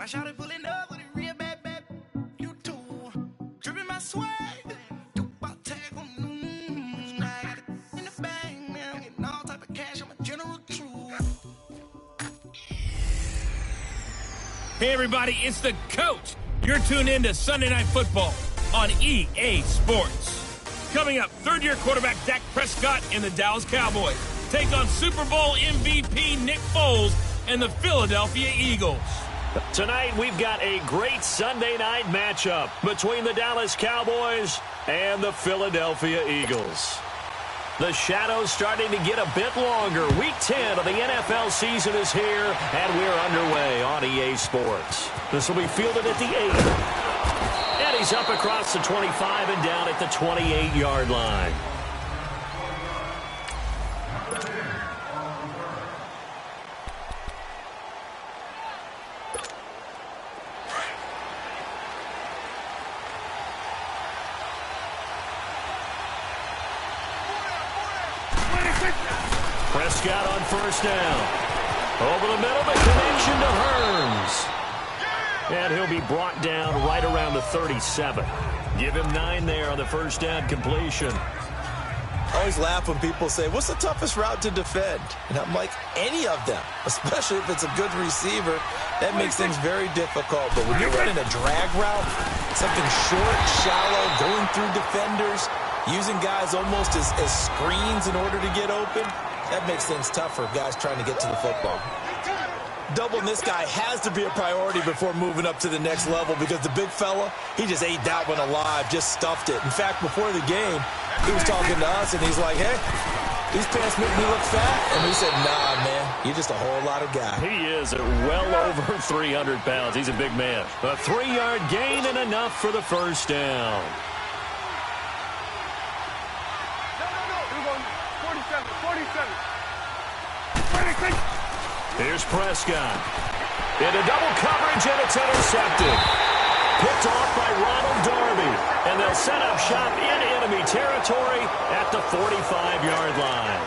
shot it pulling up with a real bad, bad. You too. Dripping my swag. Do about tag on noon. I got it in the bag now. Getting all type of cash. I'm a general truth. Hey, everybody, it's the coach. You're tuned in to Sunday Night Football on EA Sports. Coming up, third-year quarterback Dak Prescott and the Dallas Cowboys take on Super Bowl MVP Nick Foles and the Philadelphia Eagles. Tonight, we've got a great Sunday night matchup between the Dallas Cowboys and the Philadelphia Eagles. The shadow's starting to get a bit longer. Week 10 of the NFL season is here, and we're underway on EA Sports. This will be fielded at the 8. And he's up across the 25 and down at the 28-yard line. Prescott on first down. Over the middle, the connection to Hearns. And he'll be brought down right around the 37. Give him 9 there on the first down completion. I always laugh when people say, what's the toughest route to defend? And I'm like, any of them, especially if it's a good receiver. That makes things very difficult. But when you're running a drag route, something short, shallow, going through defenders, using guys almost as screens in order to get open, that makes things tough for guys trying to get to the football. Doubling this guy has to be a priority before moving up to the next level because the big fella, he just ate that one alive, just stuffed it. In fact, before the game, he was talking to us, and he's like, hey, these pants make me look fat. And we said, nah, man, you're just a whole lot of guy. He is at well over 300 pounds. He's a big man. A 3-yard gain and enough for the first down. Here's Prescott. Into double coverage, and it's intercepted. Picked off by Ronald Darby. And they'll set up shop in enemy territory at the 45-yard line.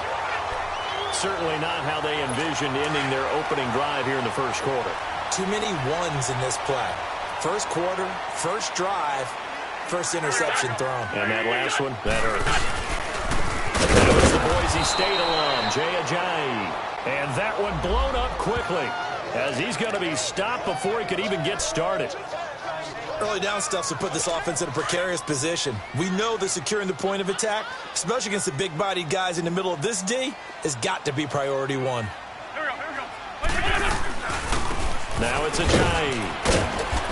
Certainly not how they envisioned ending their opening drive here in the first quarter. Too many ones in this play. First quarter, first drive, first interception thrown. And that last one, that hurt. That was the Boise State alum, Jay Ajayi. And that one blown up quickly as he's going to be stopped before he could even get started. Early down stuffs will put this offense in a precarious position. We know that securing the point of attack, especially against the big-bodied guys in the middle of this D, has got to be priority one. Now it's Ajayi.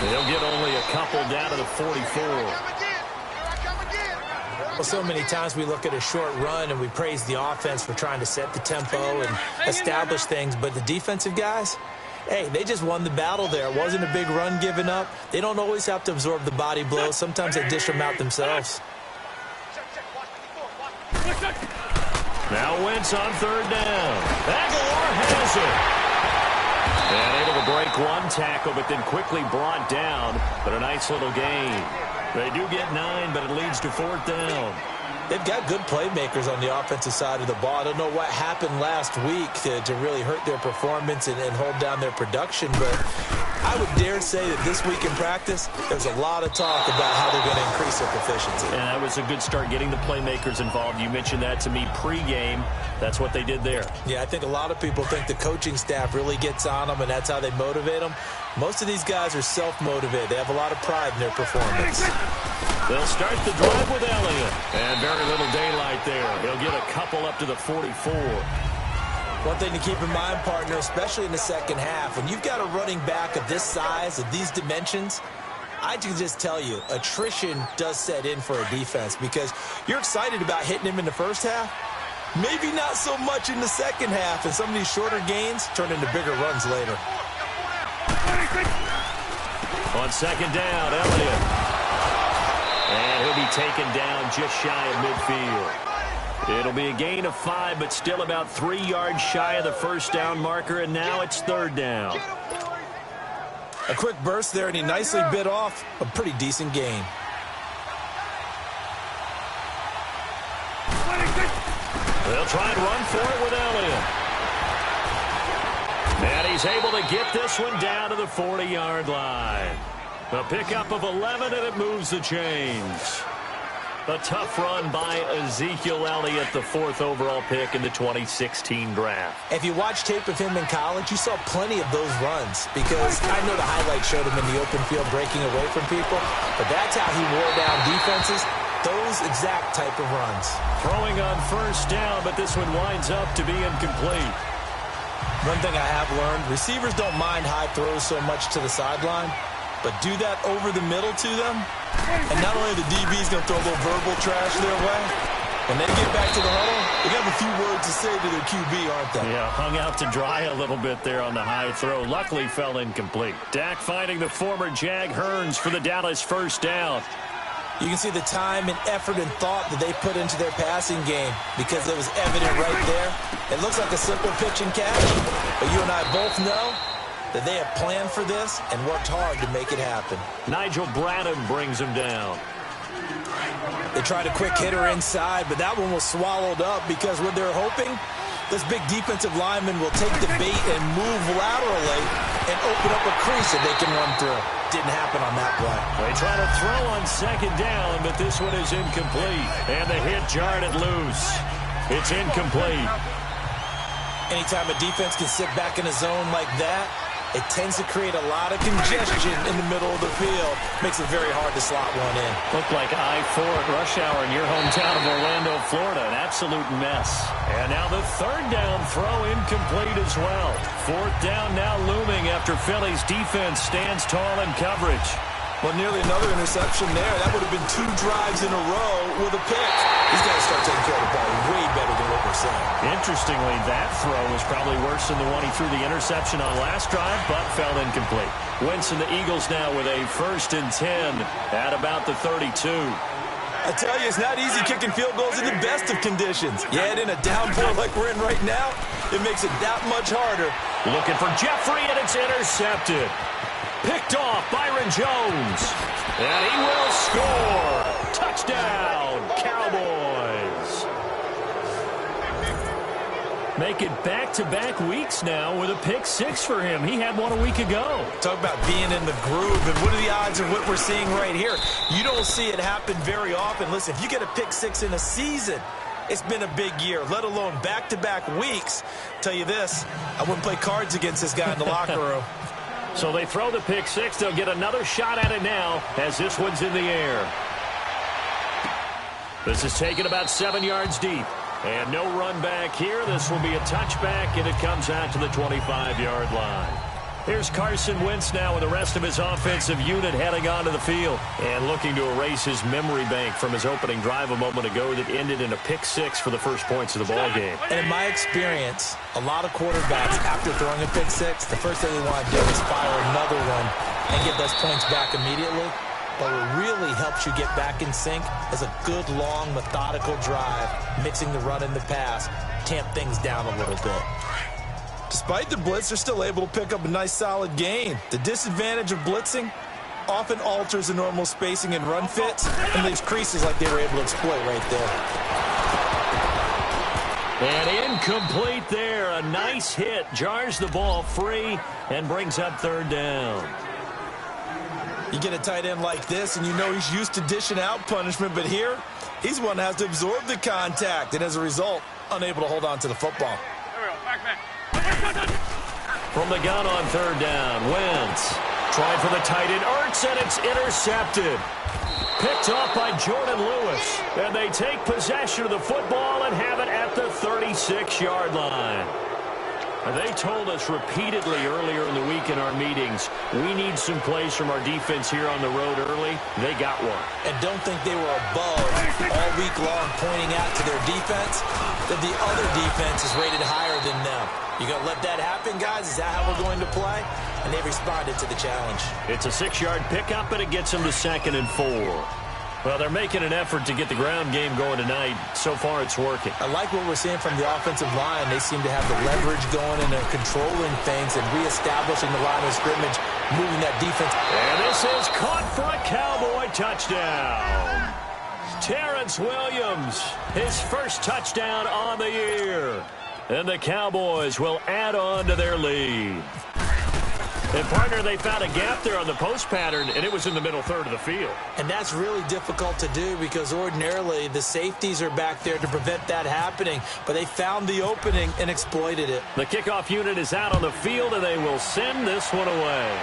He'll get only a couple down to the 44. Well, so many times we look at a short run and we praise the offense for trying to set the tempo and establish things, but the defensive guys, hey, they just won the battle there. It wasn't a big run given up. They don't always have to absorb the body blows. Sometimes they dish them out themselves. Now Wentz on third down. Aguilar has it. And able to break one tackle, but then quickly brought down. But a nice little gain. They do get 9, but it leads to fourth down. They've got good playmakers on the offensive side of the ball. I don't know what happened last week to really hurt their performance and hold down their production, but I would dare say that this week in practice, there's a lot of talk about how they're going to increase their proficiency. And that was a good start getting the playmakers involved. You mentioned that to me pregame. That's what they did there. Yeah, I think a lot of people think the coaching staff really gets on them, and that's how they motivate them. Most of these guys are self-motivated. They have a lot of pride in their performance. They'll start the drive with Elliott. And very little daylight there. He'll get a couple up to the 44. One thing to keep in mind, partner, especially in the second half, when you've got a running back of this size, of these dimensions, I can just tell you, attrition does set in for a defense because you're excited about hitting him in the first half. Maybe not so much in the second half, and some of these shorter gains turn into bigger runs later. On second down, Elliott. And he'll be taken down just shy of midfield. It'll be a gain of 5, but still about 3 yards shy of the first down marker, and now it's third down. A quick burst there, and he nicely bit off a pretty decent gain. They'll try and run for it with Elliott. And And he's able to get this one down to the 40-yard line. A pickup of 11, and it moves the chains. A tough run by Ezekiel Elliott, the 4th overall pick in the 2016 draft. If you watch tape of him in college, you saw plenty of those runs because I know the highlight showed him in the open field breaking away from people, but that's how he wore down defenses, those exact type of runs. Throwing on first down, but this one winds up to be incomplete. One thing I have learned, receivers don't mind high throws so much to the sideline, but do that over the middle to them, and not only the DB's going to throw a little verbal trash their way, when they get back to the huddle, they have a few words to say to their QB, aren't they? Yeah, hung out to dry a little bit there on the high throw. Luckily fell incomplete. Dak finding the former Jag Hearns for the Dallas first down. You can see the time and effort and thought that they put into their passing game because it was evident right there. It looks like a simple pitch and catch, but you and I both know that they have planned for this and worked hard to make it happen. Nigel Bradham brings him down. They tried a quick hitter inside, but that one was swallowed up because what they're hoping, this big defensive lineman will take the bait and move laterally and open up a crease that they can run through. Didn't happen on that play. They try to throw on second down, but this one is incomplete. And the hit jarred it loose. It's incomplete. Anytime a defense can sit back in a zone like that, it tends to create a lot of congestion in the middle of the field. Makes it very hard to slot one in. Looked like I-4 at rush hour in your hometown of Orlando, Florida. An absolute mess. And now the third down throw incomplete as well. Fourth down now looming after Philly's defense stands tall in coverage. Well, nearly another interception there. That would have been 2 drives in a row with a pick. He's got to start taking care of the ball way better than what we're saying. Interestingly, that throw was probably worse than the one he threw the interception on last drive, but fell incomplete. Wentz and the Eagles now with a 1st and 10 at about the 32. I tell you, it's not easy kicking field goals in the best of conditions. Yet in a downpour like we're in right now, it makes it that much harder. Looking for Jeffrey, and it's intercepted. Picked off Byron Jones. And he will score. Touchdown, Cowboys. Make it back-to-back weeks now with a pick 6 for him. He had one a week ago. Talk about being in the groove, and what are the odds of what we're seeing right here? You don't see it happen very often. Listen, if you get a pick 6 in a season, it's been a big year, let alone back-to-back weeks. Tell you this, I wouldn't play cards against this guy in the locker room. So they throw the pick 6. They'll get another shot at it now as this one's in the air. This is taken about 7 yards deep. And no run back here. This will be a touchback, and it comes out to the 25-yard line. Here's Carson Wentz now with the rest of his offensive unit heading onto the field and looking to erase his memory bank from his opening drive a moment ago that ended in a pick 6 for the first points of the ball game. And in my experience, a lot of quarterbacks, after throwing a pick 6, the first thing they want to do is fire another one and get those points back immediately. But what really helps you get back in sync is a good, long, methodical drive, mixing the run and the pass, tamp things down a little bit. Despite the blitz, they're still able to pick up a nice, solid gain. The disadvantage of blitzing often alters the normal spacing and run fits, and leaves creases like they were able to exploit right there. And incomplete there. A nice hit. Jars the ball free and brings up 3rd down. You get a tight end like this, and you know he's used to dishing out punishment, but here, he's one that has to absorb the contact, and as a result, unable to hold on to the football. There we go. Back. From the gun on 3rd down, Wentz tried for the tight end, Ertz, and it's intercepted. Picked off by Jordan Lewis, and they take possession of the football and have it at the 36-yard line. They told us repeatedly earlier in the week in our meetings, we need some plays from our defense here on the road early. They got one. And don't think they were above all week long pointing out to their defense that the other defense is rated higher than them. You going to let that happen, guys? Is that how we're going to play? And they responded to the challenge. It's a 6-yard pickup, and it gets them to 2nd and 4. Well, they're making an effort to get the ground game going tonight. So far, it's working. I like what we're seeing from the offensive line. They seem to have the leverage going and they're controlling things and reestablishing the line of scrimmage, moving that defense. And this is caught for a Cowboy touchdown. Terrence Williams, his first touchdown on the year. And the Cowboys will add on to their lead. And, partner, they found a gap there on the post pattern, and it was in the middle third of the field. And that's really difficult to do because ordinarily the safeties are back there to prevent that happening. But they found the opening and exploited it. The kickoff unit is out on the field, and they will send this one away.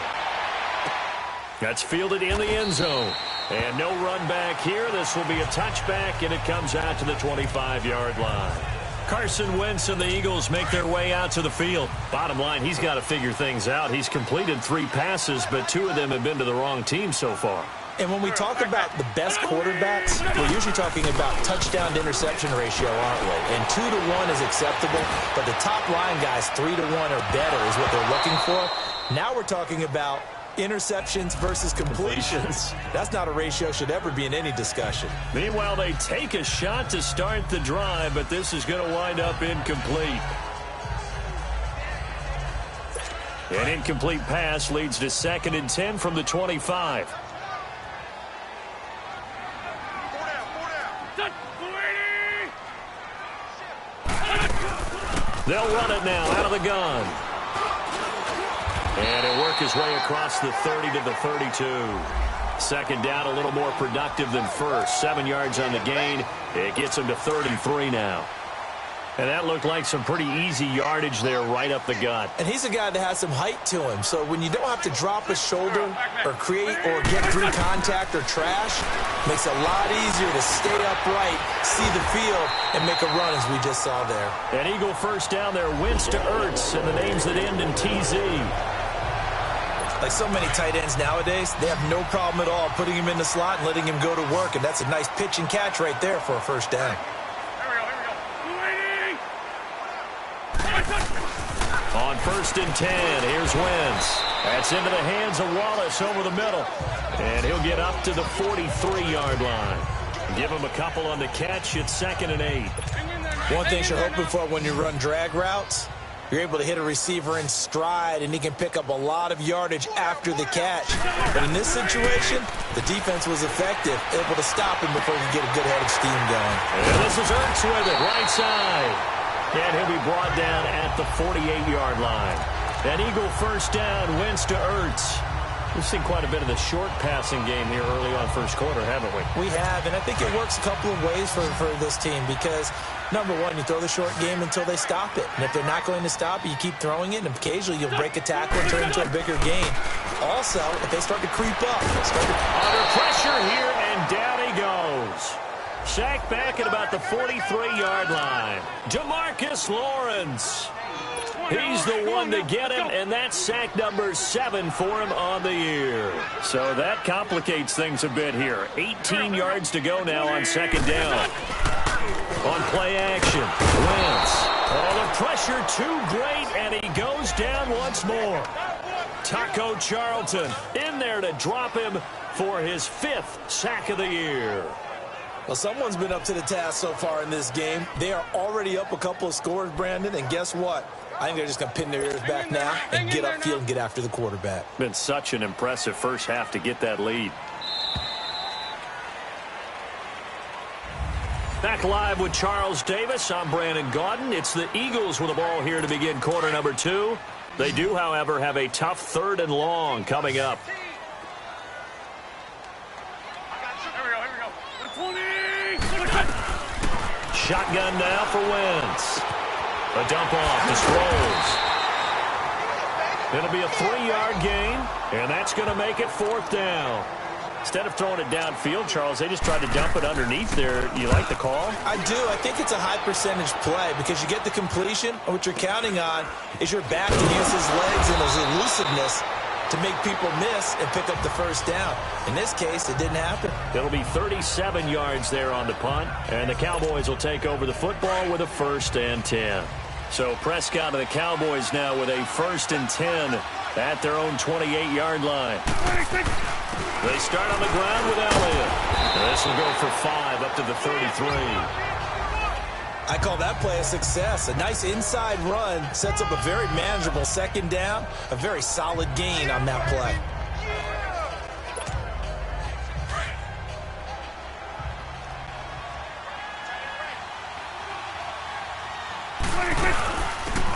That's fielded in the end zone. And no run back here. This will be a touchback, and it comes out to the 25-yard line. Carson Wentz and the Eagles make their way out to the field. Bottom line, he's got to figure things out. He's completed 3 passes, but 2 of them have been to the wrong team so far. And when we talk about the best quarterbacks, we're usually talking about touchdown to interception ratio, aren't we? And 2 to 1 is acceptable, but the top line guys, 3 to 1 or better is what they're looking for. Now we're talking about interceptions versus completions. That's not a ratio should ever be in any discussion. Meanwhile, they take a shot to start the drive, but this is going to wind up incomplete. An incomplete pass leads to 2nd and 10 from the 25. They'll run it now out of the gun. And he'll work his way across the 30 to the 32. 2nd down, a little more productive than first. 7 yards on the gain. It gets him to 33 now. And that looked like some pretty easy yardage there right up the gut. And he's a guy that has some height to him. So when you don't have to drop a shoulder or create or get through contact or trash, makes it a lot easier to stay upright, see the field, and make a run as we just saw there. An Eagle first down there, Wentz to Ertz, and the names that end in TZ. Like so many tight ends nowadays, they have no problem at all putting him in the slot and letting him go to work. And that's a nice pitch and catch right there for a first down. On 1st and 10, here's Wentz. That's into the hands of Wallace over the middle. And he'll get up to the 43-yard line. Give him a couple on the catch. It's 2nd and 8. One thing you're hoping for when you run drag routes, you're able to hit a receiver in stride, and he can pick up a lot of yardage after the catch. But in this situation, the defense was effective, able to stop him before he could get a good head of steam going. And this is Ertz with it, right side. And he'll be brought down at the 48-yard line. An Eagle first down, Wentz to Ertz. We've seen quite a bit of the short passing game here early on first quarter, haven't we? We have, and I think it works a couple of ways for this team because, number one, you throw the short game until they stop it. And if they're not going to stop it, you keep throwing it, and occasionally you'll break a tackle and turn it into a bigger gain. Also, if they start to creep up. Under pressure here, and down he goes. Sacked back at about the 43-yard line. DeMarcus Lawrence. He's the one to get him, and that's sack number 7 for him on the year. So that complicates things a bit here. 18 yards to go now on 2nd down. On play action, Wentz. Oh, the pressure too great, and he goes down once more. Taco Charlton in there to drop him for his 5th sack of the year. Well, someone's been up to the task so far in this game. They are already up a couple of scores, Brandon, and guess what? I think they're just going to pin their ears back now and get upfield and get after the quarterback. Been such an impressive first half to get that lead. Back live with Charles Davis. I'm Brandon Gaudin. It's the Eagles with the ball here to begin quarter number 2. They do, however, have a tough 3rd and long coming up. Shotgun now for Wentz. A dump off to Sproles. It'll be a 3-yard gain, and that's going to make it 4th down. Instead of throwing it downfield, Charles, they just tried to dump it underneath there. You like the call? I do. I think it's a high percentage play because you get the completion, and what you're counting on is your back against his legs and his elusiveness to make people miss and pick up the first down. In this case, it didn't happen. It'll be 37 yards there on the punt, and the Cowboys will take over the football with a 1st and 10. So Prescott and the Cowboys now with a 1st and 10 at their own 28-yard line. They start on the ground with Elliott. This will go for 5 up to the 33. I call that play a success. A nice inside run sets up a very manageable 2nd down, a very solid gain on that play.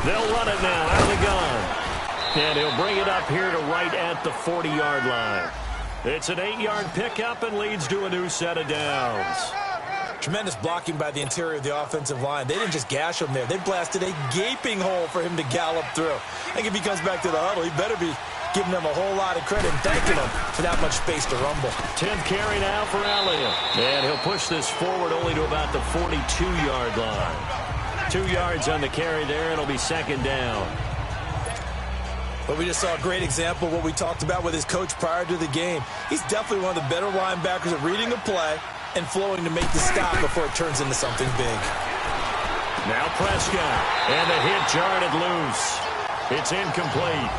They'll run it now out of the gun. And he'll bring it up here to right at the 40-yard line. It's an 8-yard pickup and leads to a new set of downs. Tremendous blocking by the interior of the offensive line. They didn't just gash him there. They blasted a gaping hole for him to gallop through. I think if he comes back to the huddle, he better be giving them a whole lot of credit and thanking them for that much space to rumble. 10th carry now for Elliott. And he'll push this forward only to about the 42-yard line. 2 yards on the carry there. It'll be second down. But we just saw a great example of what we talked about with his coach prior to the game. He's definitely one of the better linebackers at reading a play and flowing to make the stop before it turns into something big. Now Prescott. And the hit jarred it loose. It's incomplete.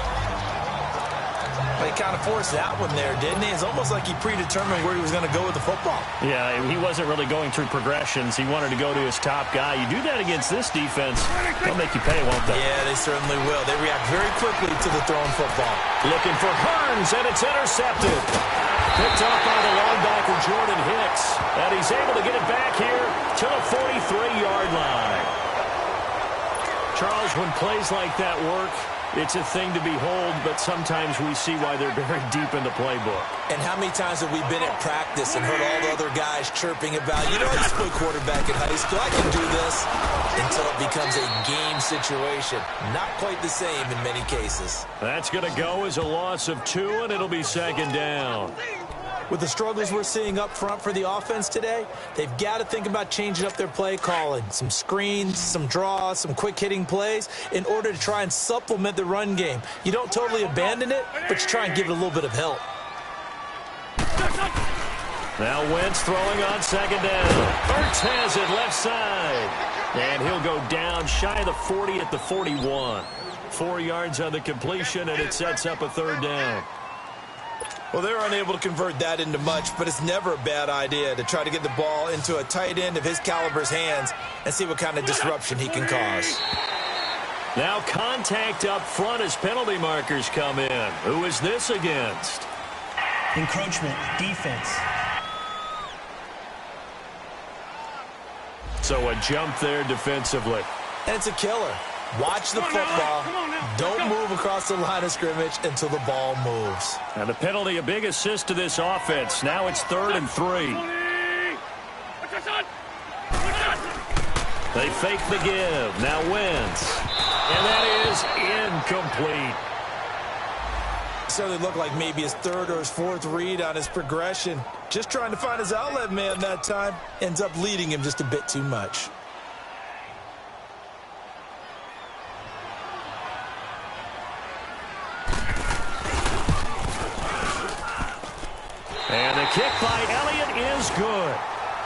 But he kind of forced that one there, didn't he? It's almost like he predetermined where he was going to go with the football. Yeah, he wasn't really going through progressions. He wanted to go to his top guy. You do that against this defense, they'll make you pay, won't they? Yeah, they certainly will. They react very quickly to the thrown football. Looking for Hearns, and it's intercepted. Picked up by the linebacker, Jordan Hicks. And he's able to get it back here to the 43-yard line. Charles, when plays like that work, it's a thing to behold, but sometimes we see why they're very deep in the playbook. And how many times have we been at practice and heard all the other guys chirping about, you know, I used to play quarterback in high school, I can do this, until it becomes a game situation. Not quite the same in many cases. That's going to go as a loss of 2, and it'll be second down. With the struggles we're seeing up front for the offense today, they've got to think about changing up their play calling. Some screens, some draws, some quick-hitting plays in order to try and supplement the run game. You don't totally abandon it, but you try and give it a little bit of help. Now Wentz throwing on second down. Ertz has it left side. And he'll go down shy of the 40 at the 41. 4 yards on the completion, and it sets up a third down. Well, they're unable to convert that into much, but it's never a bad idea to try to get the ball into a tight end of his caliber's hands and see what kind of disruption he can cause. Now contact up front as penalty markers come in. Who is this against? Encroachment, defense. So a jump there defensively. And it's a killer. Watch the football. Don't move across the line of scrimmage until the ball moves. And the penalty, a big assist to this offense. Now it's 3rd and 3. They fake the give. Now Wentz. And that is incomplete. Certainly looked like maybe his 3rd or his 4th read on his progression. Just trying to find his outlet man that time. Ends up leading him just a bit too much. And the kick by Elliott is good.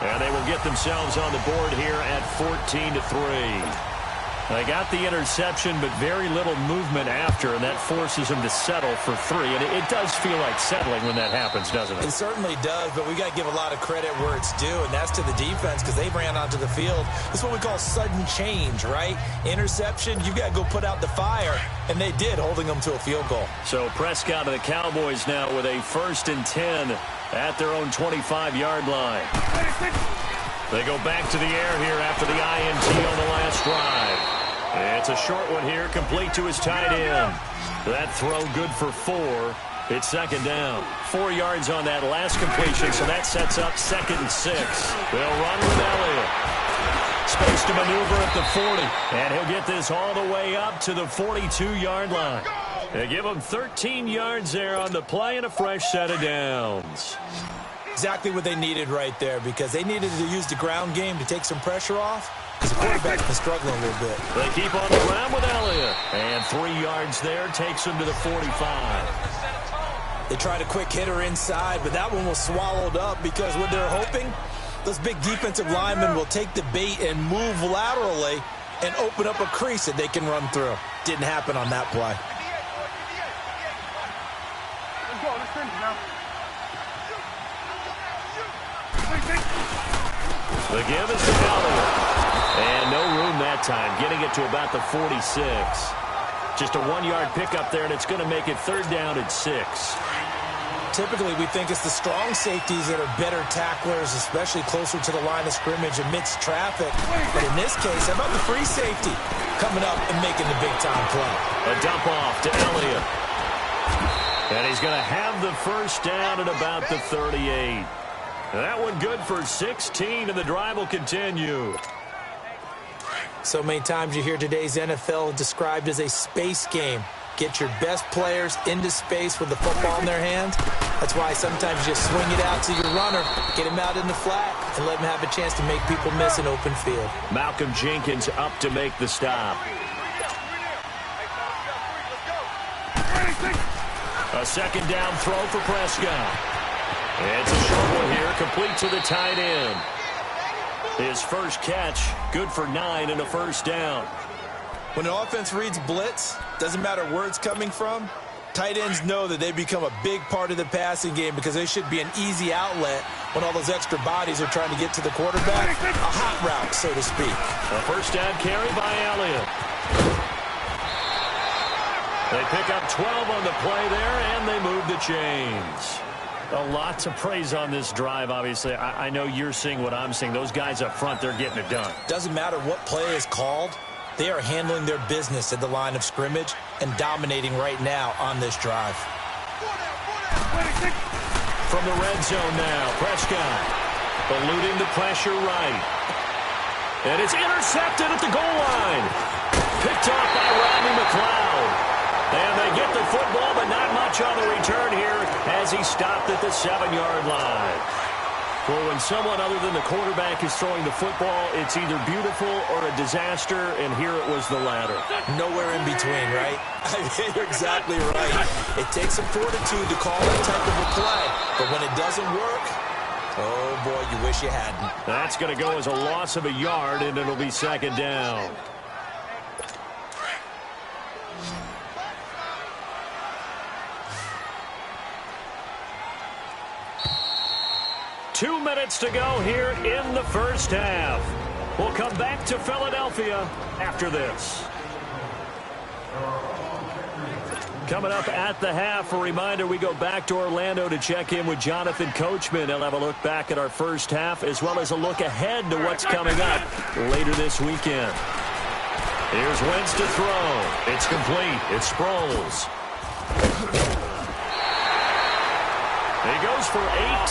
And they will get themselves on the board here at 14-3. They got the interception, but very little movement after, and that forces them to settle for 3. And it does feel like settling when that happens, doesn't it? It certainly does, but we got to give a lot of credit where it's due, and that's to the defense because they ran onto the field. This is what we call sudden change, right? Interception, you've got to go put out the fire, and they did, holding them to a field goal. So Prescott and the Cowboys now with a 1st and 10 at their own 25-yard line. They go back to the air here after the INT on the last drive. It's a short one here, complete to his tight end. That throw good for 4. It's second down. 4 yards on that last completion, so that sets up 2nd and 6. They'll run with Elliott. Space to maneuver at the 40. And he'll get this all the way up to the 42-yard line. They give him 13 yards there on the play and a fresh set of downs. Exactly what they needed right there because they needed to use the ground game to take some pressure off because the quarterback's been struggling a little bit. They keep on the ground with Elliott. And 3 yards there takes him to the 45. They tried a quick hitter inside, but that one was swallowed up because what they're hoping, those big defensive linemen will take the bait and move laterally and open up a crease that they can run through. Didn't happen on that play. The give is to Elliott. And no room that time, getting it to about the 46. Just a 1-yard pickup there, and it's going to make it 3rd down and 6. typically we think it's the strong safeties that are better tacklers, especially closer to the line of scrimmage amidst traffic. But in this case, how about the free safety coming up and making the big-time play? A dump off to Elliott. And he's going to have the first down at about the 38. That one good for 16, and the drive will continue. So many times you hear today's NFL described as a space game. Get your best players into space with the football in their hands. That's why sometimes you just swing it out to your runner, get him out in the flat, and let him have a chance to make people miss an open field. Malcolm Jenkins up to make the stop. A second down throw for Prescott. It's a short one here, complete to the tight end. His first catch, good for 9 and a first down. When an offense reads blitz, doesn't matter where it's coming from, tight ends know that they become a big part of the passing game because they should be an easy outlet when all those extra bodies are trying to get to the quarterback. A hot route, so to speak. A first down carry by Elliott. They pick up 12 on the play there, and they move the chains. A lot to praise on this drive, obviously. I know you're seeing what I'm seeing. Those guys up front, they're getting it done. Doesn't matter what play is called. They are handling their business at the line of scrimmage and dominating right now on this drive. From the red zone now, Prescott eluding the pressure right. And it's intercepted at the goal line. Picked off by Rodney McLeod. And they get the football, but not much on the return here as he stopped at the 7-yard line. Well, when someone other than the quarterback is throwing the football, it's either beautiful or a disaster, and here it was the latter. Nowhere in between, right? I mean, you're exactly right. It takes some fortitude to call that type of a play, but when it doesn't work, oh, boy, you wish you hadn't. That's going to go as a loss of a yard, and it'll be second down. Two minutes to go here in the first half. We'll come back to Philadelphia after this. Coming up at the half, a reminder, we go back to Orlando to check in with Jonathan Coachman. He'll have a look back at our first half as well as a look ahead to what's coming up later this weekend. Here's Wentz to throw. It's complete. It's Sproles. He goes for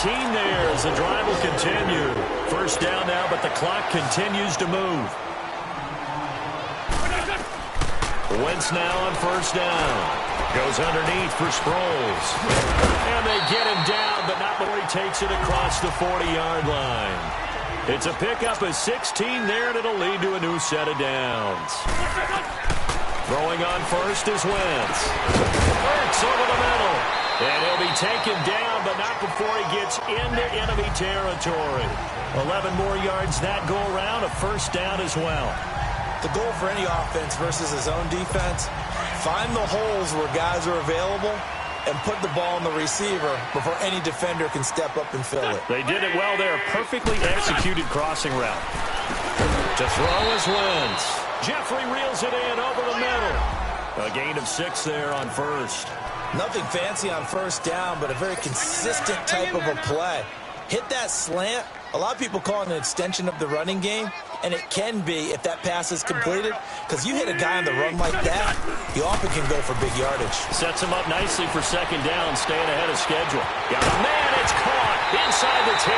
18 there as the drive will continue. First down now, but the clock continues to move. Wentz now on first down. Goes underneath for Sproles. And they get him down, but not before he takes it across the 40-yard line. It's a pickup of 16 there, and it'll lead to a new set of downs. Throwing on first is Wentz. Works over the middle. And he'll be taken down, but not before he gets into enemy territory. 11 more yards that go around, a first down as well. The goal for any offense versus his own defense, find the holes where guys are available and put the ball on the receiver before any defender can step up and fill it. They did it well there. Perfectly executed crossing route. To throw is Wentz. Jeffrey reels it in over the middle. A gain of 6 there on first. Nothing fancy on first down, but a very consistent type of a play. Hit that slant. A lot of people call it an extension of the running game, and it can be if that pass is completed, because you hit a guy on the run like that, you often can go for big yardage. Sets him up nicely for second down, staying ahead of schedule. Got a man, it's caught inside the 10.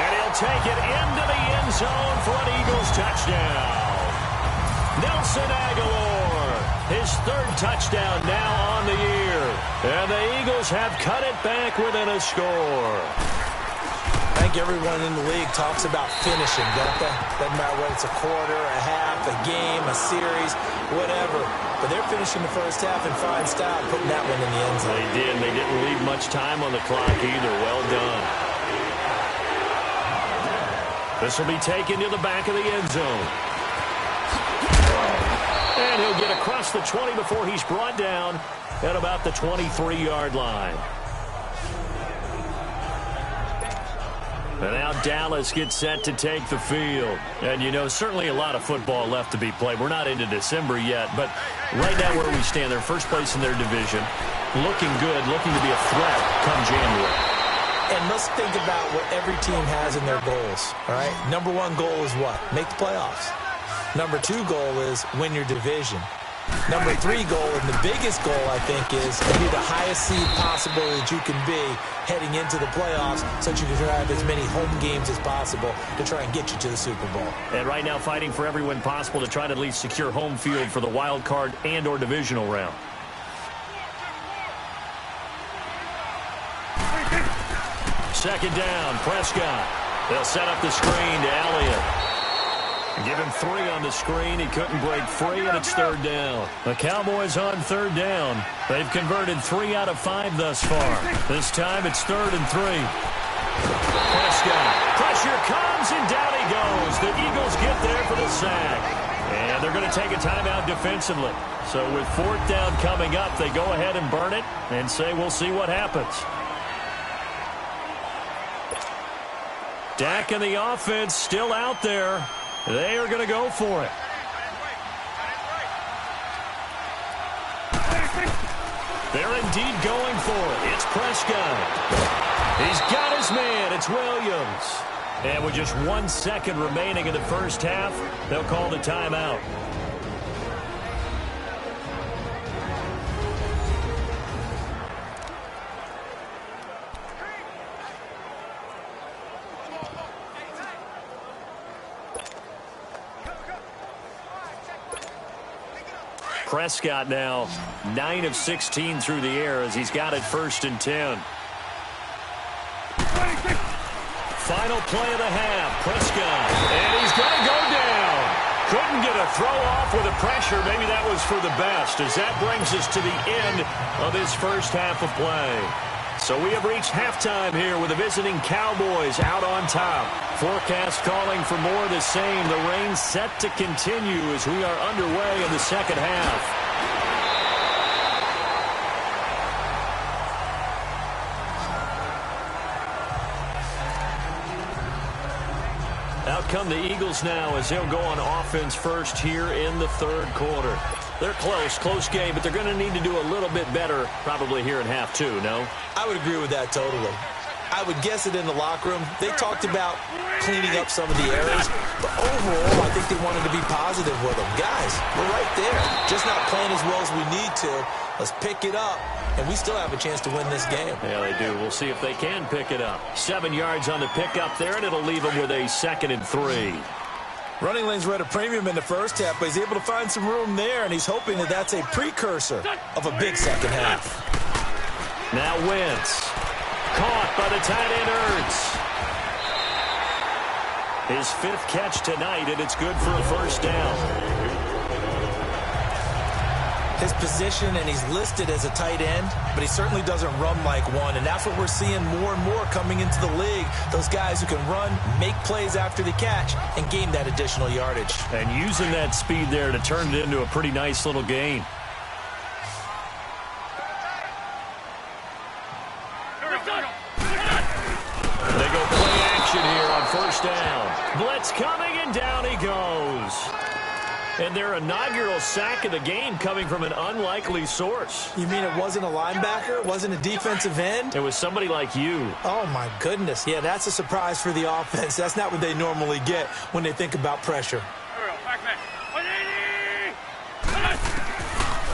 And he'll take it into the end zone for an Eagles touchdown. Nelson Aguilar, his third touchdown now on the year. And the Eagles have cut it back within a score. I think everyone in the league talks about finishing, don't they? Doesn't matter whether it's a quarter, a half, a game, a series, whatever. But they're finishing the first half in fine style, putting that one in the end zone. They did. They didn't leave much time on the clock either. Well done. This will be taken to the back of the end zone. And he'll get across the 20 before he's brought down at about the 23-yard line. And now Dallas gets set to take the field. And, you know, certainly a lot of football left to be played. We're not into December yet, but right now where we stand, they're first place in their division. looking good, looking to be a threat come January. And let's think about what every team has in their goals, all right? Number one goal is what? Make the playoffs. Number two goal is win your division. Number three goal, and the biggest goal, I think, is to be the highest seed possible that you can be heading into the playoffs so that you can have as many home games as possible to try and get you to the Super Bowl. And right now fighting for every win possible to try to at least secure home field for the wild card and or divisional round. Second down, Prescott. They'll set up the screen to Elliott. Give him 3 on the screen. He couldn't break free, and it's third down. The Cowboys on third down. They've converted 3 out of 5 thus far. This time it's 3rd and 3. Prescott. Pressure comes, and down he goes. The Eagles get there for the sack. And they're going to take a timeout defensively. So with 4th down coming up, they go ahead and burn it and say we'll see what happens. Dak and the offense still out there. They are going to go for it. They're indeed going for it. It's Prescott. He's got his man. It's Williams. And with just 1 second remaining in the first half, they'll call the timeout. Prescott now 9 of 16 through the air as he's got it 1st and 10. Final play of the half. Prescott. And he's going to go down. Couldn't get a throw off with the pressure. Maybe that was for the best as that brings us to the end of this first half of play. So we have reached halftime here with the visiting Cowboys out on top. Forecast calling for more of the same. The rain set to continue as we are underway in the second half. Out come the Eagles now as they'll go on offense first here in the third quarter. They're close game, but they're going to need to do a little bit better probably here in half 2, no? I would agree with that totally. I would guess it in the locker room. They talked about cleaning up some of the errors, but overall, I think they wanted to be positive with them. Guys, we're right there. Just not playing as well as we need to. Let's pick it up, and we still have a chance to win this game. Yeah, they do. We'll see if they can pick it up. 7 yards on the pickup there, and it'll leave them with a 2nd and 3. Running lanes were at a premium in the first half, but he's able to find some room there, and he's hoping that that's a precursor of a big second half. Now Wentz. Caught by the tight end Ertz. His 5th catch tonight, and it's good for a first down. His position, and he's listed as a tight end, but he certainly doesn't run like one, and that's what we're seeing more and more coming into the league. Those guys who can run, make plays after the catch, and gain that additional yardage. And using that speed there to turn it into a pretty nice little gain. They go play action here on first down. Blitz coming, and down he goes. And their inaugural sack of the game coming from an unlikely source. You mean it wasn't a linebacker? It wasn't a defensive end? It was somebody like you. Oh, my goodness. Yeah, that's a surprise for the offense. That's not what they normally get when they think about pressure.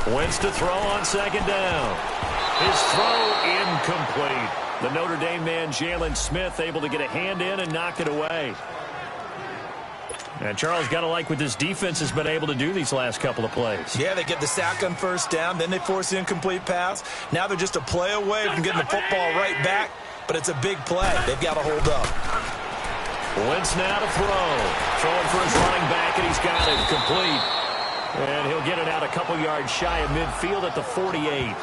Wentz to throw on second down. His throw incomplete. The Notre Dame man, Jalen Smith, able to get a hand in and knock it away. And Charles, got to like what this defense has been able to do these last couple of plays. Yeah, they get the sack on first down, then they force the incomplete pass. Now they're just a play away from getting the football right back, but it's a big play. They've got to hold up. Wentz now to throw. Throwing for his running back, and he's got it complete. And he'll get it out a couple yards shy of midfield at the 48.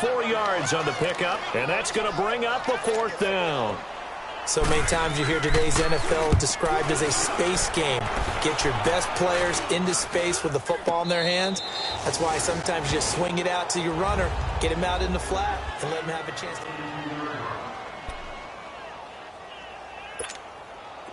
4 yards on the pickup, and that's going to bring up a 4th down. So many times you hear today's NFL described as a space game. Get your best players into space with the football in their hands. That's why sometimes you just swing it out to your runner, get him out in the flat, and let him have a chance to...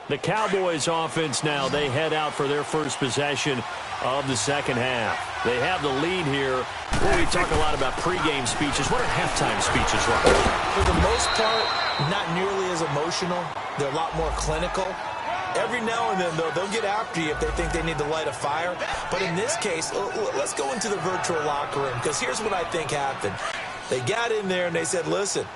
The Cowboys offense now, they head out for their first possession of the second half. They have the lead here. Well, we talk a lot about pregame speeches. What are halftime speeches like? For the most part, not nearly as emotional. They're a lot more clinical. Every now and then, though, they'll get after you if they think they need to light a fire. But in this case, let's go into the virtual locker room, because here's what I think happened. They got in there and they said, listen,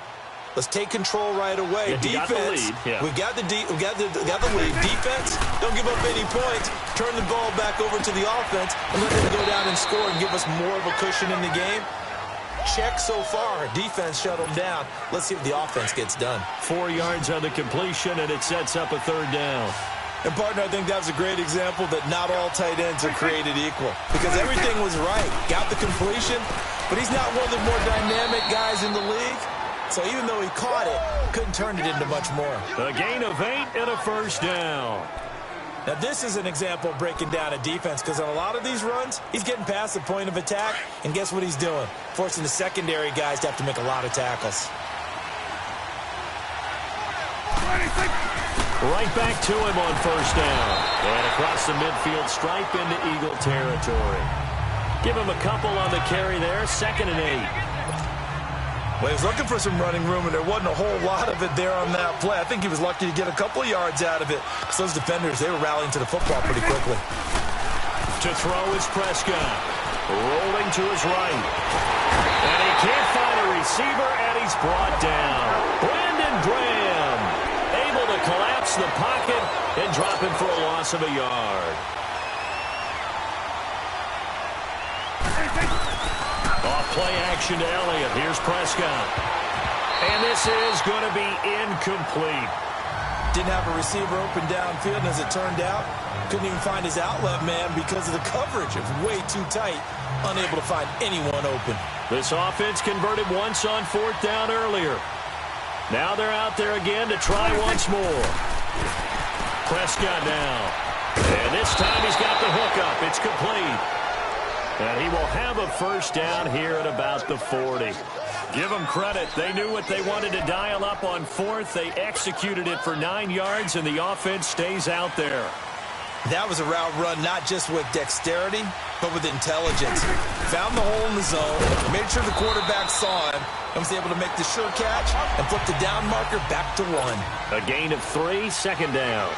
let's take control right away. Yeah, Defense, we got the lead. Defense, don't give up any points. Turn the ball back over to the offense and let them go down and score and give us more of a cushion in the game. Check so far. Defense shut them down. Let's see if the offense gets done. 4 yards on the completion, and it sets up a third down. And, partner, I think that's a great example that not all tight ends are created equal, because everything was right. Got the completion, but he's not one of the more dynamic guys in the league. So even though he caught it, couldn't turn it into much more. A gain of 8 and a first down. Now, this is an example of breaking down a defense, because on a lot of these runs, he's getting past the point of attack, and guess what he's doing? Forcing the secondary guys to have to make a lot of tackles. Right back to him on first down. And across the midfield stripe into Eagle territory. Give him a couple on the carry there, 2nd and 8. Well, he was looking for some running room, and there wasn't a whole lot of it there on that play. I think he was lucky to get a couple of yards out of it, because those defenders, they were rallying to the football pretty quickly. To throw is Prescott. Rolling to his right. And he can't find a receiver, and he's brought down. Brandon Graham able to collapse the pocket and drop him for a loss of a yard. Off play action to Elliott. Here's Prescott. And this is going to be incomplete. Didn't have a receiver open downfield, and as it turned out, couldn't even find his outlet man because of the coverage. It was way too tight, unable to find anyone open. This offense converted once on 4th down earlier. Now they're out there again to try once more. Prescott now. And this time he's got the hookup. It's complete. And he will have a first down here at about the 40. Give them credit. They knew what they wanted to dial up on 4th. They executed it for 9 yards, and the offense stays out there. That was a route run not just with dexterity, but with intelligence. Found the hole in the zone, made sure the quarterback saw him, and was able to make the sure catch and flip the down marker back to 1. A gain of 3, 2nd down.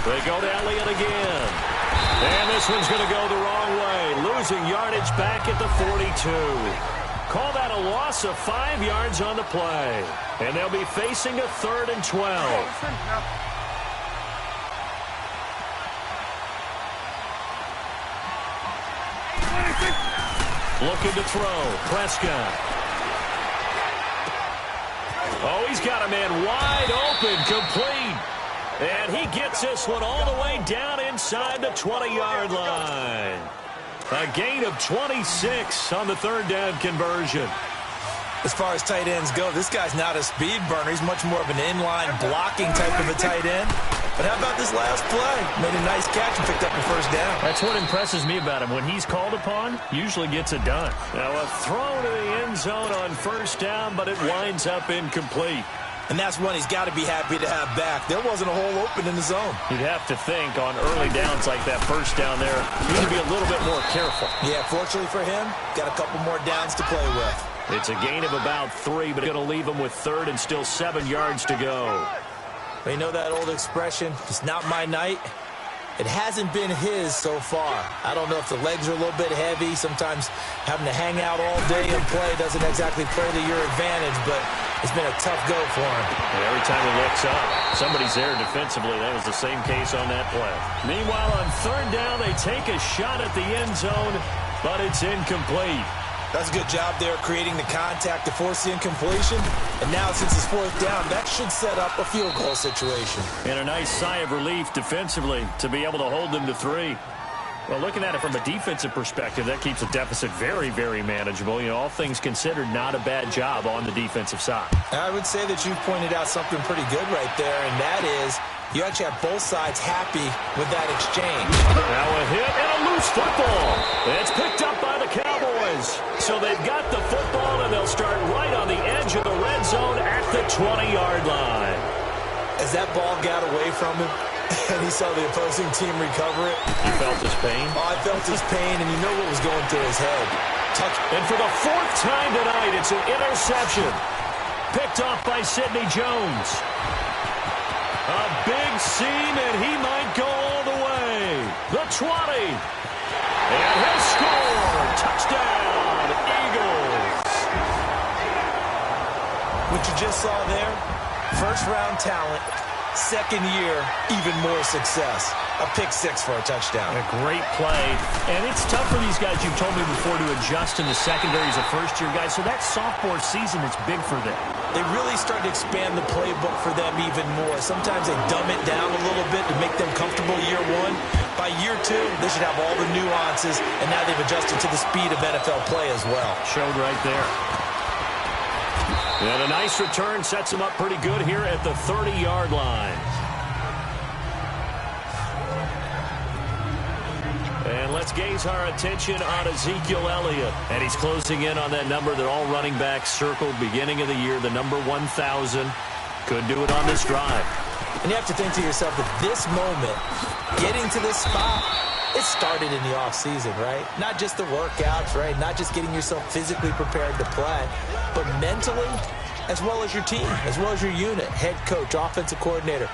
They go to Elliott again. And this one's going to go the wrong way. Losing yardage back at the 42. Call that a loss of 5 yards on the play. And they'll be facing a 3rd and 12. Looking to throw. Prescott. Oh, he's got a man wide open, complete. And he gets this one all the way down inside the 20-yard line. A gain of 26 on the 3rd down conversion. As far as tight ends go, this guy's not a speed burner. He's much more of an inline blocking type of a tight end. But how about this last play? Made a nice catch and picked up the first down. That's what impresses me about him. When he's called upon, usually gets it done. Now a throw to the end zone on first down, but it winds up incomplete. And that's one he's got to be happy to have back. There wasn't a hole open in the zone. You'd have to think on early downs like that first down there, you need to be a little bit more careful. Yeah, fortunately for him, got a couple more downs to play with. It's a gain of about 3, but it's going to leave him with 3rd and still 7 yards to go. You know that old expression, it's not my night? It hasn't been his so far. I don't know if the legs are a little bit heavy. Sometimes having to hang out all day and play doesn't exactly play to your advantage, but it's been a tough go for him. And every time he looks up, somebody's there defensively. That was the same case on that play. Meanwhile, on 3rd down, they take a shot at the end zone, but it's incomplete. That's a good job there creating the contact to force the incompletion. And now, since it's 4th down, that should set up a field goal situation. And a nice sigh of relief defensively to be able to hold them to 3. Well, looking at it from a defensive perspective, that keeps the deficit very, very manageable. You know, all things considered, not a bad job on the defensive side. I would say that you've pointed out something pretty good right there, and that is you actually have both sides happy with that exchange. Now a hit and a loose football. It's picked up by the Cowboys. So they've got the football, and they'll start right on the edge of the red zone at the 20-yard line. As that ball got away from him, And he saw the opposing team recover it. He felt his pain. Oh, I felt his pain, and you know what was going through his head. And for the fourth time tonight, it's an interception. Picked off by Sidney Jones. A big seam, and he might go all the way. The 20. And he'll score. Touchdown, Eagles. What you just saw there, first-round talent, second year, even more success. A pick six for a touchdown. A great play. And it's tough for these guys, you've told me before, to adjust in the secondary as a first-year guy. So that sophomore season is big for them. They really start to expand the playbook for them even more. Sometimes they dumb it down a little bit to make them comfortable year one. By year two, they should have all the nuances, and now they've adjusted to the speed of NFL play as well. Showed right there. And a nice return sets him up pretty good here at the 30-yard line. And let's gaze our attention on Ezekiel Elliott. And he's closing in on that number that all running backs circled beginning of the year, the number 1,000. Could do it on this drive. And you have to think to yourself that this moment, getting to this spot, it started in the offseason, right? Not just the workouts, right? Not just getting yourself physically prepared to play, but mentally, as well as your team, as well as your unit, head coach, offensive coordinator.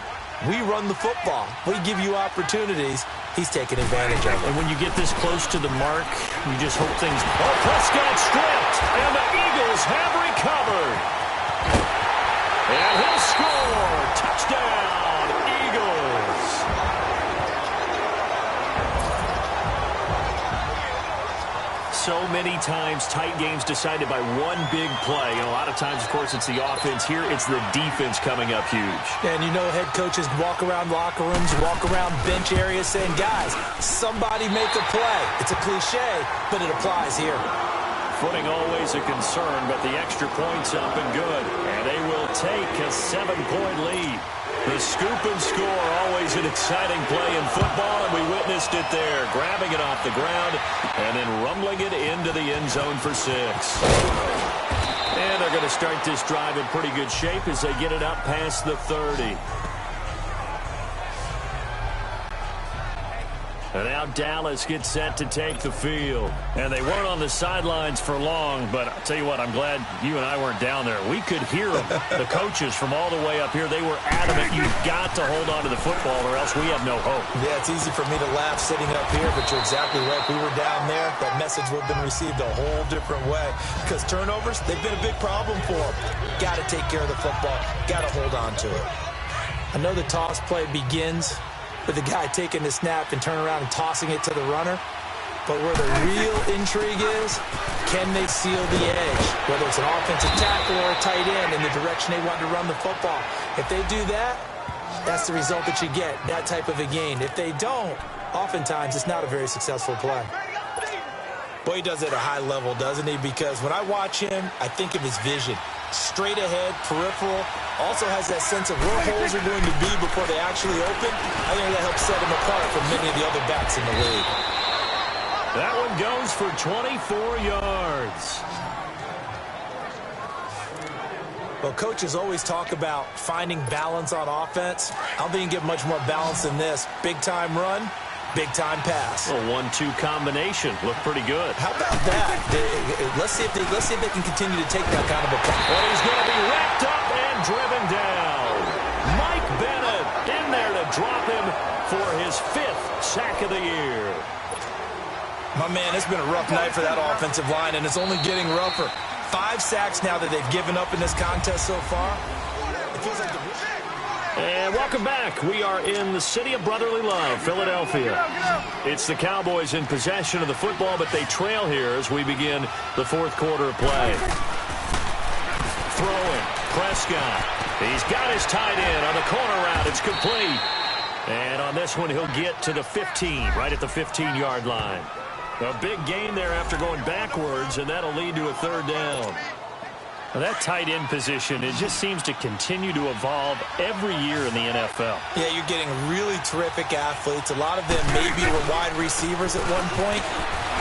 We run the football. We give you opportunities. He's taking advantage of it. And when you get this close to the mark, you just hope things... Oh, Prescott stripped, and the Eagles have recovered. And he'll score. Touchdown, Eagles. So many times, tight games decided by one big play. And a lot of times, of course, it's the offense. Here, it's the defense coming up huge. And you know head coaches walk around locker rooms, walk around bench areas saying, guys, somebody make a play. It's a cliche, but it applies here. Footing always a concern, but the extra point's up and good. And they will take a 7-point lead. The scoop and score, always an exciting play in football, and we witnessed it there. Grabbing it off the ground and then rumbling it into the end zone for 6. And they're going to start this drive in pretty good shape as they get it up past the 30. And now Dallas gets set to take the field. And they weren't on the sidelines for long, but I'll tell you what, I'm glad you and I weren't down there. We could hear them, the coaches from all the way up here. They were adamant, you've got to hold on to the football or else we have no hope. Yeah, it's easy for me to laugh sitting up here, but you're exactly right. If we were down there, that message would have been received a whole different way. Because turnovers, they've been a big problem for them. Got to take care of the football. Got to hold on to it. I know the toss play begins with the guy taking the snap and turning around and tossing it to the runner. But where the real intrigue is, can they seal the edge? Whether it's an offensive tackle or a tight end in the direction they want to run the football. If they do that, that's the result that you get, that type of a gain. If they don't, oftentimes it's not a very successful play. Boy, he does it at a high level, doesn't he? Because when I watch him, I think of his vision. Straight ahead, peripheral, also has that sense of where holes are going to be before they actually open. I think that helps set him apart from many of the other backs in the league. That one goes for 24 yards. Well, coaches always talk about finding balance on offense. I don't think you can get much more balance than this. Big-time run, big-time pass. A 1-2 combination. Looked pretty good. How about that? Let's see if they can continue to take that kind of approach. And he's going to be wrapped up and driven down. Mike Bennett in there to drop him for his 5th sack of the year. My man, it's been a rough night for that offensive line, and it's only getting rougher. 5 sacks now that they've given up in this contest so far. It feels like And welcome back. We are in the city of brotherly love, Philadelphia. It's the Cowboys in possession of the football, but they trail here as we begin the 4th quarter of play. Throwing, Prescott. He's got his tight end on the corner route. It's complete. And on this one, he'll get to the 15, right at the 15-yard line. A big gain there after going backwards, and that'll lead to a 3rd down. Now that tight end position, it just seems to continue to evolve every year in the NFL. Yeah, you're getting really terrific athletes. A lot of them maybe were wide receivers at one point.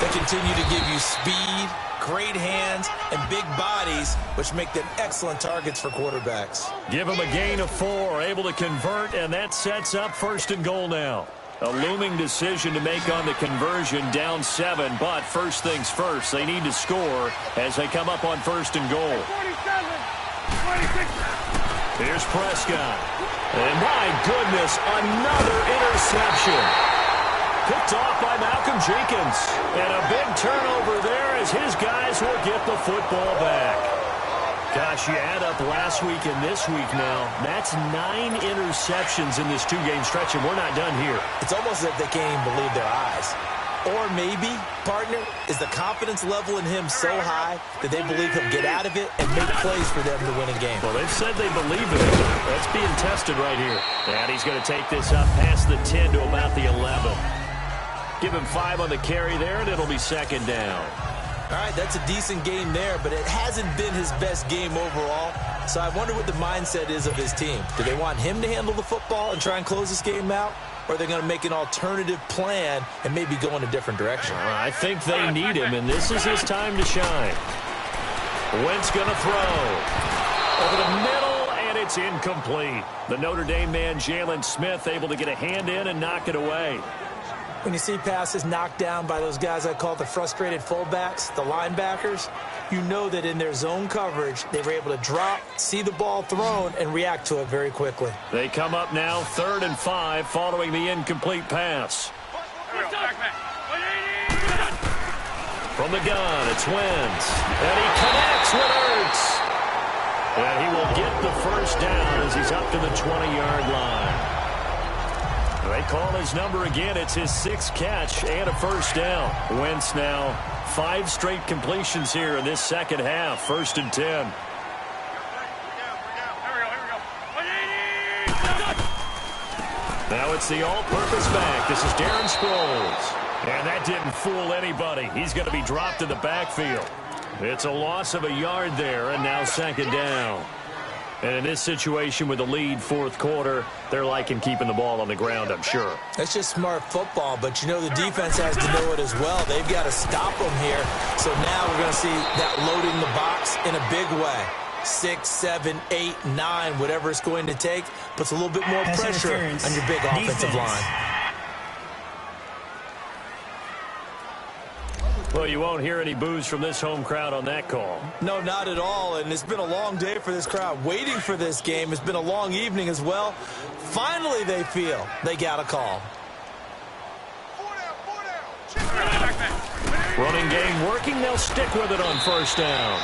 They continue to give you speed, great hands and big bodies, which make them excellent targets for quarterbacks. Give them a gain of 4, able to convert, and that sets up 1st and goal now. A looming decision to make on the conversion, down 7, but first things first, they need to score as they come up on 1st and goal. 26. Here's Prescott. And my goodness, another interception. Picked off by Malcolm Jenkins. And a big turnover there as his guys will get the football back. Gosh, you add up last week and this week now, that's 9 interceptions in this 2-game stretch, and we're not done here. It's almost as if they can't even believe their eyes. Or maybe, partner, is the confidence level in him so high that they believe he'll get out of it and make plays for them to win a game. Well, they've said they believe in it. That's being tested right here. And he's going to take this up past the 10 to about the 11. Give him 5 on the carry there, and it'll be 2nd down. All right, that's a decent game there, but it hasn't been his best game overall. So I wonder what the mindset is of his team. Do they want him to handle the football and try and close this game out? Or are they going to make an alternative plan and maybe go in a different direction? I think they need him, and this is his time to shine. Wentz going to throw. Over the middle, and it's incomplete. The Notre Dame man, Jalen Smith, able to get a hand in and knock it away. When you see passes knocked down by those guys I call the frustrated fullbacks, the linebackers, you know that in their zone coverage, they were able to drop, see the ball thrown, and react to it very quickly. They come up now 3rd and 5 following the incomplete pass. From the gun, it's Wentz. And he connects with Ertz. And he will get the 1st down as he's up to the 20-yard line. They call his number again. It's his 6th catch and a 1st down. Wentz now 5 straight completions here in this second half. 1st and 10. Now it's the all-purpose back. This is Darren Sproles. And that didn't fool anybody. He's going to be dropped in the backfield. It's a loss of a yard there, and now 2nd down. And in this situation with the lead 4th quarter, they're liking keeping the ball on the ground, I'm sure. That's just smart football, but you know the defense has to know it as well. They've got to stop them here. So now we're going to see that loading the box in a big way. 6, 7, 8, 9, whatever it's going to take, puts a little bit more pressure on your big offensive line. Well, you won't hear any boos from this home crowd on that call. No, not at all, and it's been a long day for this crowd waiting for this game. It's been a long evening as well. Finally, they feel they got a call. Running game working. They'll stick with it on 1st down.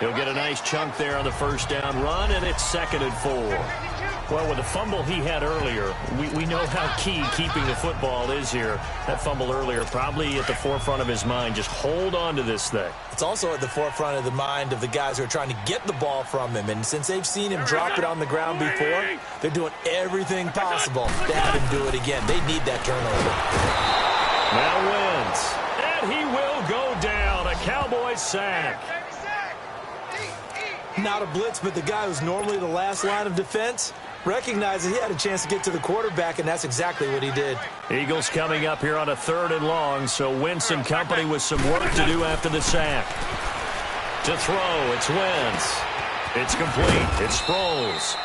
He'll get a nice chunk there on the 1st down run, and it's 2nd and 4. Well, with the fumble he had earlier, we know how key keeping the football is here. That fumble earlier probably at the forefront of his mind. Just hold on to this thing. It's also at the forefront of the mind of the guys who are trying to get the ball from him. And since they've seen him drop it on the ground before, they're doing everything possible to have him do it again. They need that turnover. Now Wentz. And he will go down. A Cowboys sack. Not a blitz, but the guy who's normally the last line of defense recognized that he had a chance to get to the quarterback, and that's exactly what he did. Eagles coming up here on a 3rd and long, so Wentz and company with some work to do after the sack. To throw, it's Wentz. It's complete. It's Sproles.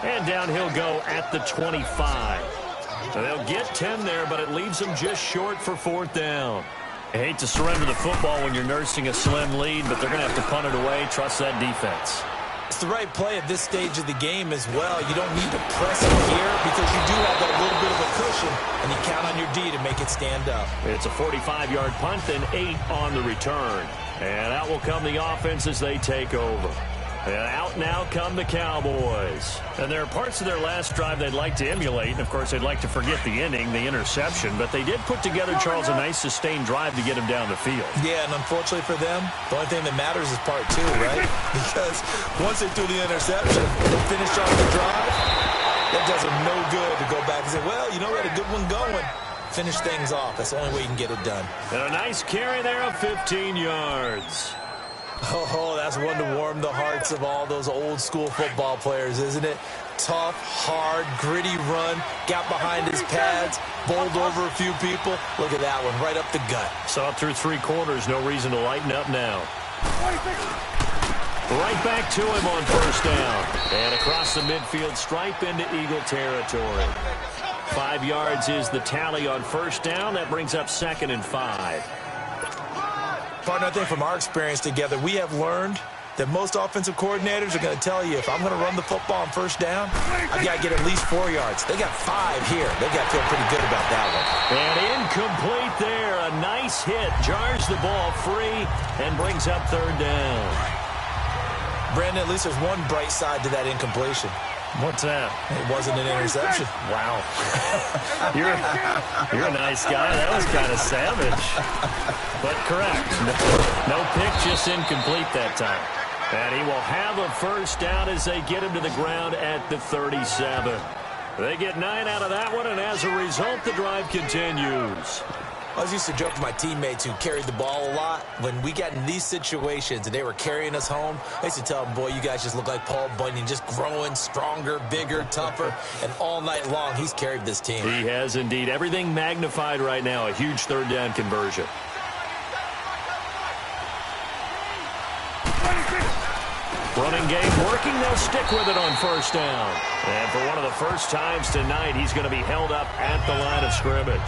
And down he'll go at the 25. So they'll get 10 there, but it leaves them just short for 4th down. I hate to surrender the football when you're nursing a slim lead, but they're going to have to punt it away. Trust that defense. It's the right play at this stage of the game as well. You don't need to press it here because you do have that little bit of a cushion, and you count on your D to make it stand up. It's a 45-yard punt, then 8 on the return. And out will come the offense as they take over. And out now come the Cowboys. And there are parts of their last drive they'd like to emulate. And, of course, they'd like to forget the inning, the interception. But they did put together, Charles, a nice sustained drive to get him down the field. Yeah, and unfortunately for them, the only thing that matters is part 2, right? Because once they threw the interception, they finished off the drive. That does them no good to go back and say, well, you know, we had a good one going. Finish things off. That's the only way you can get it done. And a nice carry there of 15 yards. Oh, that's one to warm the hearts of all those old school football players, isn't it? tough, hard, gritty run. Got behind his pads, bowled over a few people. Look at that one, right up the gut. Saw it through 3 quarters. No reason to lighten up now. Right back to him on first down. And across the midfield stripe into Eagle territory. 5 yards is the tally on first down. That brings up 2nd and 5. Partner, I think from our experience together, we have learned that most offensive coordinators are going to tell you, if I'm going to run the football on first down, I've got to get at least 4 yards. They got 5 here. They've got to feel pretty good about that one. And incomplete there. A nice hit. Jars the ball free and brings up 3rd down. Brandon, at least there's one bright side to that incompletion. What's that? It wasn't an interception. Wow. You're a nice guy. That was kind of savage. But correct. No pick, just incomplete that time. And he will have a first down as they get him to the ground at the 37. They get 9 out of that one, and as a result, the drive continues. I used to joke with my teammates who carried the ball a lot. When we got in these situations and they were carrying us home, I used to tell them, boy, you guys just look like Paul Bunyan, just growing stronger, bigger, tougher. And all night long, he's carried this team. He has indeed. Everything magnified right now. A huge 3rd down conversion. Running game working. They'll stick with it on first down. And for one of the first times tonight, he's going to be held up at the line of scrimmage.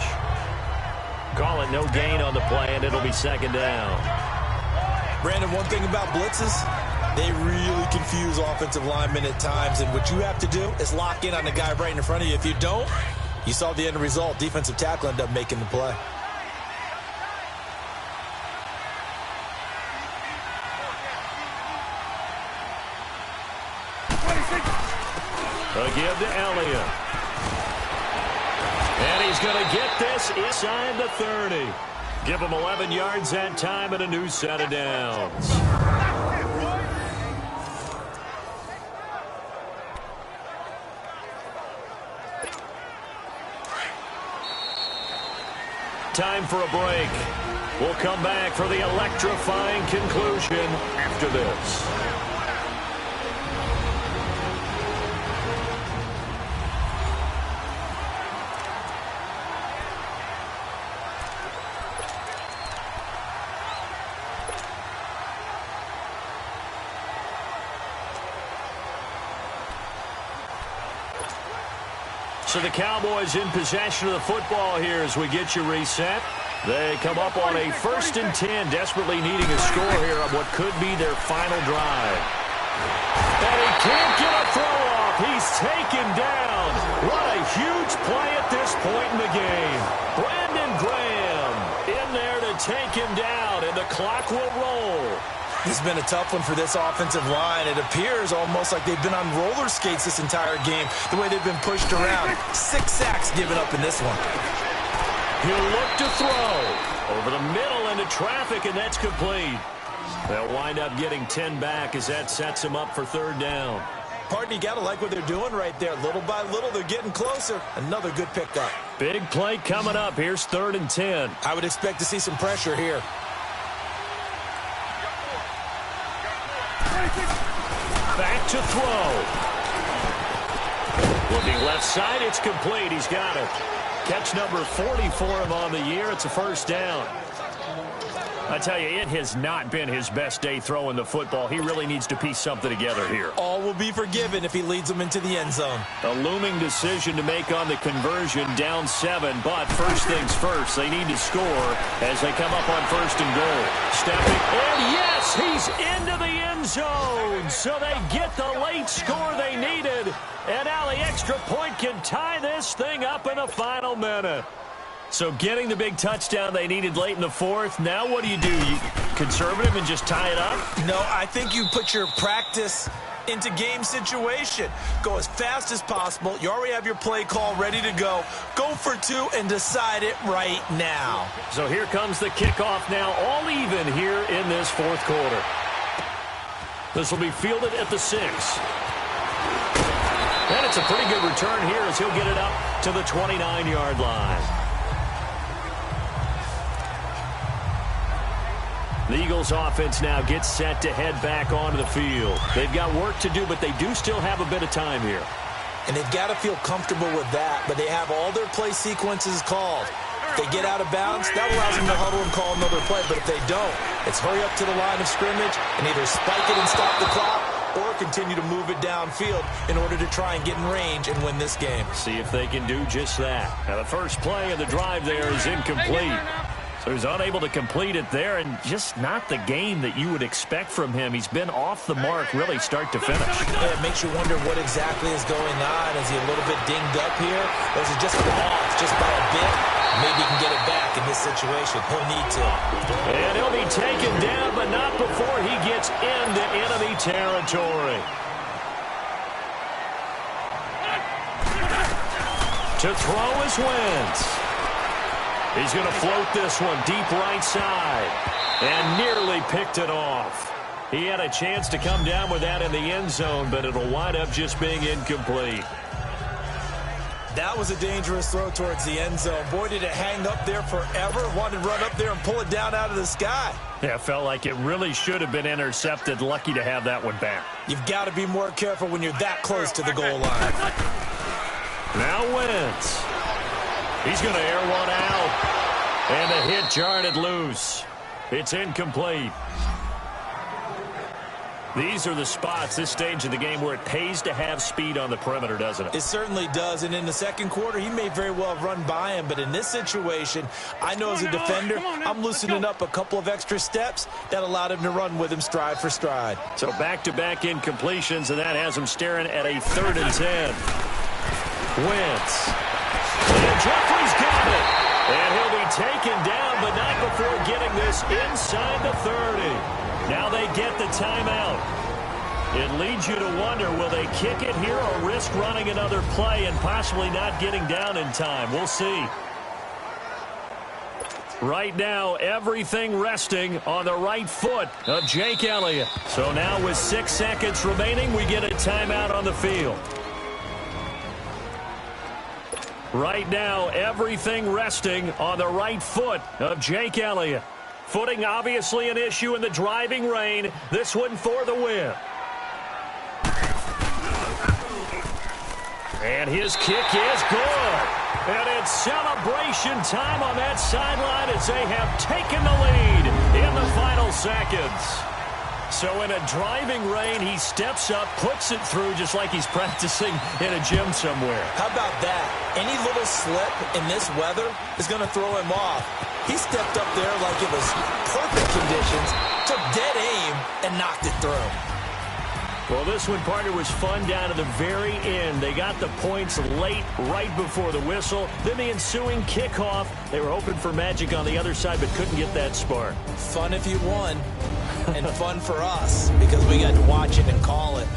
Call it no gain on the play, and it'll be 2nd down. Brandon, one thing about blitzes, they really confuse offensive linemen at times, and what you have to do is lock in on the guy right in front of you. If you don't, you saw the end result. Defensive tackle ended up making the play. A give to Elliott. And he's going to get this inside the 30. Give him 11 yards that time and a new set of downs. Time for a break. We'll come back for the electrifying conclusion after this. So the Cowboys in possession of the football here as we get you reset. They come up on a 1st and 10, desperately needing a score here on what could be their final drive. And he can't get a throw off. He's taken down. What a huge play at this point in the game. Brandon Graham in there to take him down, and the clock will roll. This has been a tough one for this offensive line. It appears almost like they've been on roller skates this entire game, the way they've been pushed around. 6 sacks given up in this one. He'll look to throw over the middle into traffic, and that's complete. They'll wind up getting 10 back as that sets him up for 3rd down. Partner, you got to like what they're doing right there. Little by little, they're getting closer. Another good pickup. Big play coming up. Here's 3rd and 10. I would expect to see some pressure here. Back to throw. Looking left side, it's complete. He's got it. Catch number 40 for him on the year. It's a 1st down. I tell you, it has not been his best day throwing the football. He really needs to piece something together here. All will be forgiven if he leads them into the end zone. A looming decision to make on the conversion, down 7. But first things first, they need to score as they come up on 1st and goal. Stepping, and yes, he's into the end zone. So they get the late score they needed. And now the extra point can tie this thing up in the final minute. So getting the big touchdown they needed late in the 4th. Now what do? You conservative and just tie it up? No, I think you put your practice into game situation. Go as fast as possible. You already have your play call ready to go. Go for 2 and decide it right now. So here comes the kickoff now, all even here in this 4th quarter. This will be fielded at the 6. And it's a pretty good return here as he'll get it up to the 29-yard line. The Eagles offense now gets set to head back onto the field. They've got work to do, but they do still have a bit of time here. And they've got to feel comfortable with that, but they have all their play sequences called. If they get out of bounds, that allows them to huddle and call another play. But if they don't, it's hurry up to the line of scrimmage and either spike it and stop the clock or continue to move it downfield in order to try and get in range and win this game. See if they can do just that. Now, the first play of the drive there is incomplete. So he's unable to complete it there, and just not the game that you would expect from him. He's been off the mark really start to finish. Yeah, it makes you wonder what exactly is going on. Is he a little bit dinged up here, or is it just off just by a bit? Maybe he can get it back in this situation. He'll need to. And he'll be taken down, but not before he gets into enemy territory. To throw is Wentz. He's going to float this one deep right side and nearly picked it off. He had a chance to come down with that in the end zone, but it'll wind up just being incomplete. That was a dangerous throw towards the end zone. Boy, did it hang up there forever. Wanted to run up there and pull it down out of the sky. Yeah, it felt like it really should have been intercepted. Lucky to have that one back. You've got to be more careful when you're that close to the goal line. Now Wentz. He's going to air one out. And the hit jarred it loose. It's incomplete. These are the spots, this stage of the game, where it pays to have speed on the perimeter, doesn't it? It certainly does. And in the second quarter, he may very well have run by him. But in this situation, I know as a defender, I'm loosening up a couple of extra steps that allowed him to run with him stride for stride. So back-to-back incompletions, and that has him staring at a 3rd and 10. Wentz. And Jeffrey's got it. And he'll be taken down, but not before getting this inside the 30. Now they get the timeout. It leads you to wonder, will they kick it here or risk running another play and possibly not getting down in time? We'll see. Right now, everything resting on the right foot of Jake Elliott. So now with 6 seconds remaining, we get a timeout on the field. Right now, everything resting on the right foot of Jake Elliott. Footing obviously an issue in the driving rain. This one for the win. And his kick is good. And it's celebration time on that sideline as they have taken the lead in the final seconds. So in a driving rain, he steps up, puts it through just like he's practicing in a gym somewhere. How about that? Any little slip in this weather is going to throw him off. He stepped up there like it was perfect conditions, took dead aim, and knocked it through. Well, this one, partner, was fun down to the very end. They got the points late, right before the whistle. Then the ensuing kickoff. They were hoping for magic on the other side, but couldn't get that spark. Fun if you won, and fun for us, because we got to watch it and call it.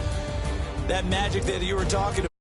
That magic that you were talking about.